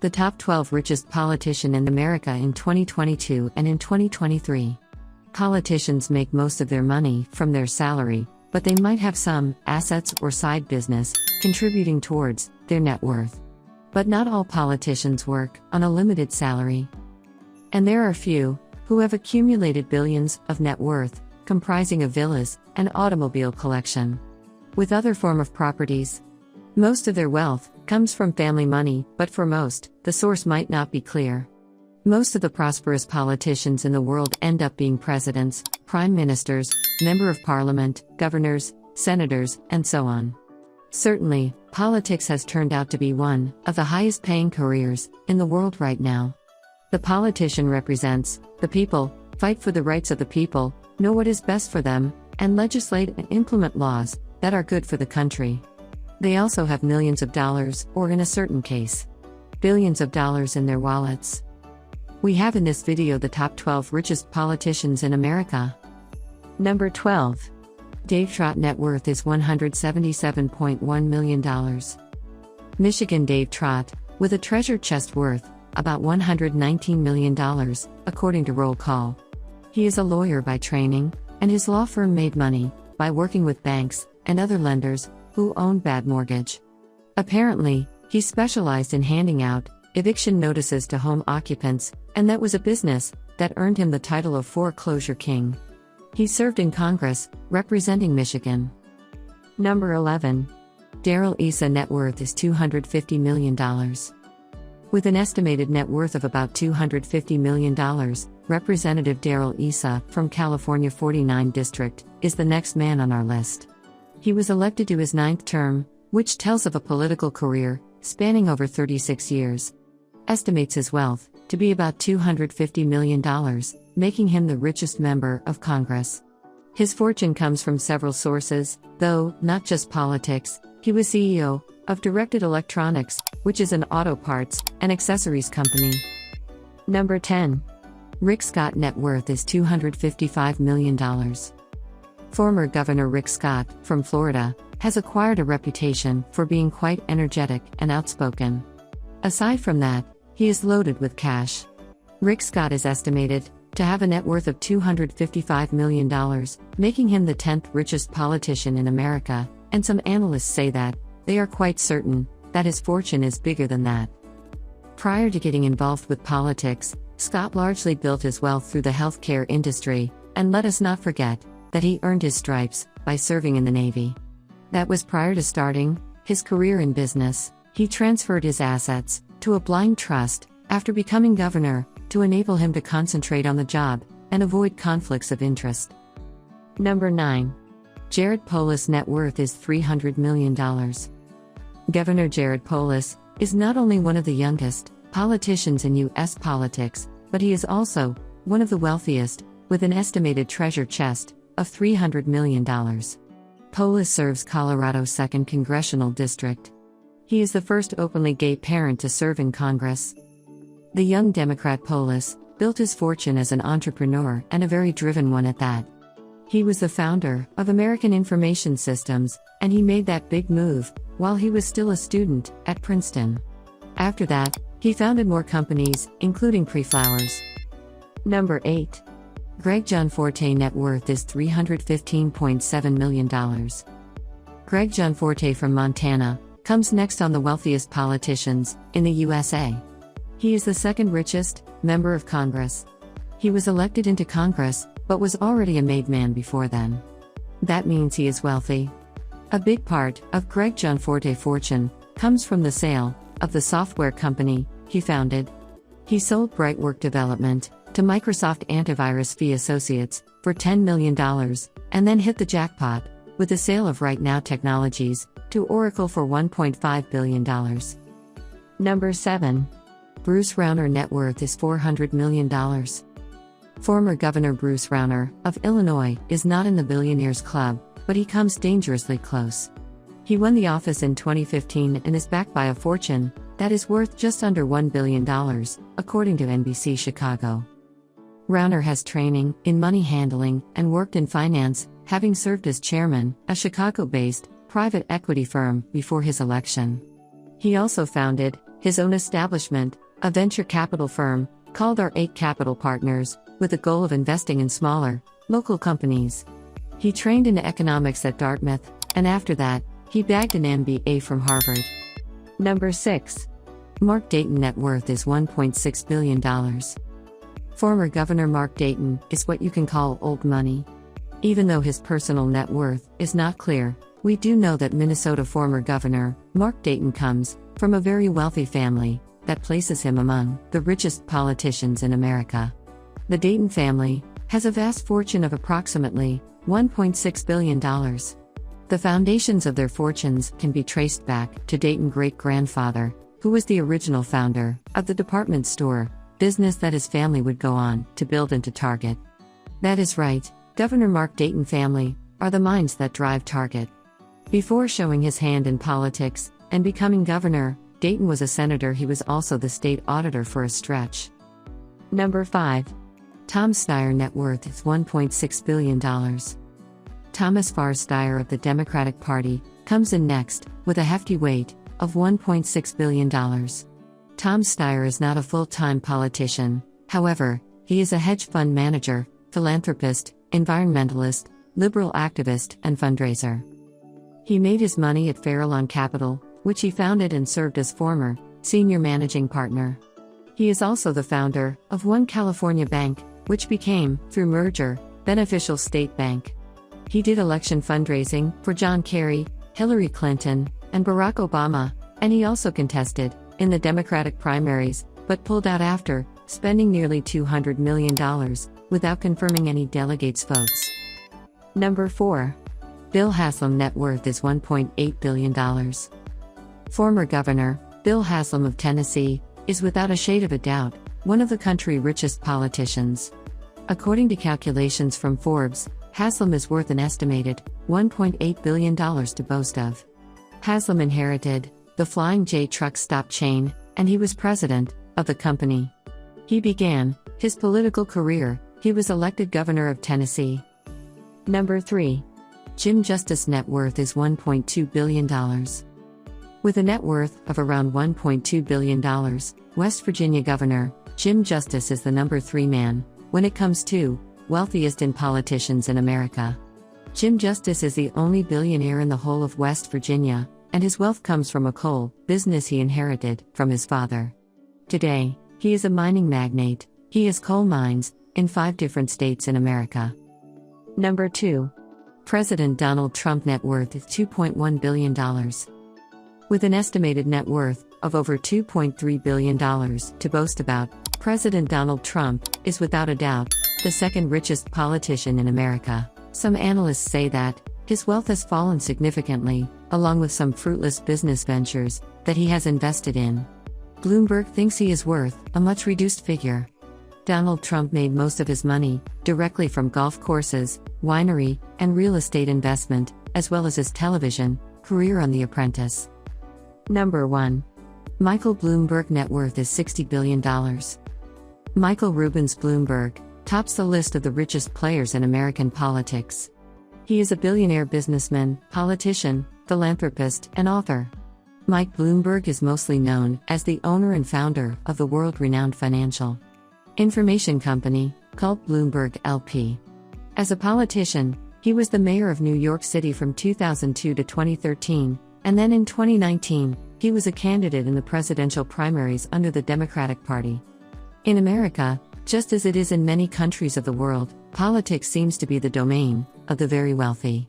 The top 12 richest politician in America in 2022 and in 2023. Politicians make most of their money from their salary, but they might have some assets or side business contributing towards their net worth. But not all politicians work on a limited salary. And there are few who have accumulated billions of net worth, comprising of villas and automobile collection, with other form of properties. Most of their wealth comes from family money, but for most, the source might not be clear. Most of the prosperous politicians in the world end up being presidents, prime ministers, member of parliament, governors, senators, and so on. Certainly, politics has turned out to be one of the highest paying careers in the world right now. The politician represents the people, fight for the rights of the people, know what is best for them, and legislate and implement laws that are good for the country. They also have millions of dollars, or in a certain case, billions of dollars in their wallets. We have in this video the top 12 richest politicians in America. Number 12. Dave Trott net worth is $177.1 million. Michigan Dave Trott, with a treasure chest worth about $119 million, according to Roll Call. He is a lawyer by training, and his law firm made money by working with banks and other lenders who own bad mortgage. Apparently, he specialized in handing out eviction notices to home occupants, and that was a business that earned him the title of foreclosure king. He served in Congress, representing Michigan. Number 11. Daryl Issa net worth is $250 million. With an estimated net worth of about $250 million, Representative Daryl Issa from California 49 District is the next man on our list. He was elected to his 9th term, which tells of a political career spanning over 36 years. Estimates his wealth to be about $250 million, making him the richest member of Congress. His fortune comes from several sources, though not just politics. He was CEO of Directed Electronics, which is an auto parts and accessories company. Number 10. Rick Scott net worth is $255 million. Former Governor Rick Scott, from Florida, has acquired a reputation for being quite energetic and outspoken. Aside from that, he is loaded with cash. Rick Scott is estimated to have a net worth of $255 million, making him the 10th richest politician in America, and some analysts say that they are quite certain that his fortune is bigger than that. Prior to getting involved with politics, Scott largely built his wealth through the healthcare industry, and let us not forget that he earned his stripes by serving in the Navy. That was prior to starting his career in business. He transferred his assets to a blind trust after becoming governor to enable him to concentrate on the job and avoid conflicts of interest. Number 9. Jared Polis net worth is $300 million. Governor Jared Polis is not only one of the youngest politicians in U.S. politics, but he is also one of the wealthiest, with an estimated treasure chest of $300 million. Polis serves Colorado's 2nd Congressional District. He is the first openly gay parent to serve in Congress. The young Democrat Polis built his fortune as an entrepreneur, and a very driven one at that. He was the founder of American Information Systems, and he made that big move while he was still a student at Princeton. After that, he founded more companies, including Pre-Flowers. Number 8. Greg John Forte net worth is $315.7 million. Greg John Forte from Montana comes next on the wealthiest politicians in the USA. He is the 2nd richest member of Congress. He was elected into Congress, but was already a made man before then. That means he is wealthy. A big part of Greg John Forte's fortune comes from the sale of the software company he founded. He sold Brightwork Development to Microsoft Antivirus Fee Associates for $10 million, and then hit the jackpot with the sale of Right Now Technologies to Oracle for $1.5 billion. Number 7. Bruce Rauner net worth is $400 million. Former Governor Bruce Rauner of Illinois is not in the billionaires club, but he comes dangerously close. He won the office in 2015 and is backed by a fortune that is worth just under $1 billion, according to NBC Chicago. Rauner has training in money handling and worked in finance, having served as chairman, a Chicago-based private equity firm, before his election. He also founded his own establishment, a venture capital firm, called R8 Capital Partners, with the goal of investing in smaller, local companies. He trained in economics at Dartmouth, and after that, he bagged an MBA from Harvard. Number 6. Mark Dayton net worth is $1.6 billion. Former Governor Mark Dayton is what you can call old money. Even though his personal net worth is not clear, we do know that Minnesota former Governor Mark Dayton comes from a very wealthy family that places him among the richest politicians in America. The Dayton family has a vast fortune of approximately $1.6 billion. The foundations of their fortunes can be traced back to Dayton's great-grandfather, who was the original founder of the department store business that his family would go on to build into Target. That is right, Governor Mark Dayton family are the minds that drive Target. Before showing his hand in politics and becoming governor, Dayton was a senator. He was also the state auditor for a stretch. Number 5. Tom Steyer net worth is $1.6 billion. Thomas Farr Steyer of the Democratic Party comes in next, with a hefty weight of $1.6 billion. Tom Steyer is not a full-time politician, however, he is a hedge fund manager, philanthropist, environmentalist, liberal activist, and fundraiser. He made his money at Farallon Capital, which he founded and served as former senior managing partner. He is also the founder of One California Bank, which became, through merger, Beneficial State Bank. He did election fundraising for John Kerry, Hillary Clinton, and Barack Obama, and he also contested in the Democratic primaries, but pulled out after spending nearly $200 million without confirming any delegates' votes. Number 4. Bill Haslam net worth is $1.8 billion. Former Governor Bill Haslam of Tennessee is without a shade of a doubt one of the country's richest politicians. According to calculations from Forbes, Haslam is worth an estimated $1.8 billion to boast of. Haslam inherited the Flying J truck stop chain, and he was president of the company. He began his political career, he was elected governor of Tennessee. Number 3. Jim Justice net worth is $1.2 billion. With a net worth of around $1.2 billion, West Virginia Governor Jim Justice is the number 3 man when it comes to wealthiest in politicians in America. Jim Justice is the only billionaire in the whole of West Virginia, and his wealth comes from a coal business he inherited from his father. Today, he is a mining magnate. He has coal mines in 5 different states in America. Number 2. President Donald Trump net worth is $2.1 billion. With an estimated net worth of over $2.3 billion to boast about, President Donald Trump is without a doubt the second richest politician in America. Some analysts say that his wealth has fallen significantly, along with some fruitless business ventures that he has invested in. Bloomberg thinks he is worth a much reduced figure. Donald Trump made most of his money directly from golf courses, winery, and real estate investment, as well as his television career on The Apprentice. Number 1. Michael Bloomberg net worth is $60 billion. Michael Rubens Bloomberg tops the list of the richest players in American politics. He is a billionaire businessman, politician, philanthropist, and author. Mike Bloomberg is mostly known as the owner and founder of the world-renowned financial information company called Bloomberg LP. As a politician, he was the mayor of New York City from 2002 to 2013, and then in 2019, he was a candidate in the presidential primaries under the Democratic Party. In America, just as it is in many countries of the world, politics seems to be the domain of the very wealthy.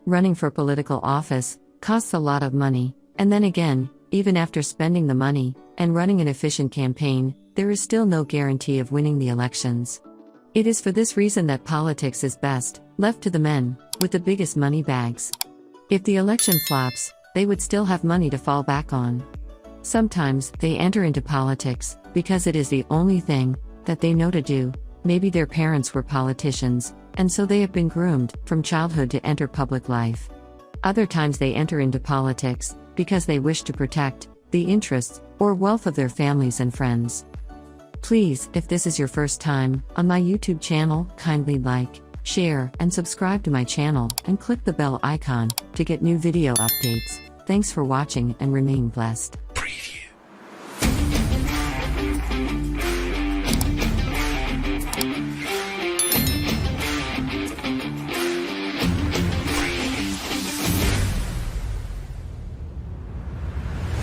Running for political office costs a lot of money, and then again, even after spending the money and running an efficient campaign, there is still no guarantee of winning the elections. It is for this reason that politics is best left to the men with the biggest money bags. If the election flops, they would still have money to fall back on. Sometimes they enter into politics because it is the only thing that they know to do. Maybe their parents were politicians, and so they have been groomed from childhood to enter public life. Other times they enter into politics because they wish to protect the interests or wealth of their families and friends. Please, if this is your first time on my YouTube channel, kindly like, share, and subscribe to my channel, and click the bell icon to get new video updates. Thanks for watching and remain blessed.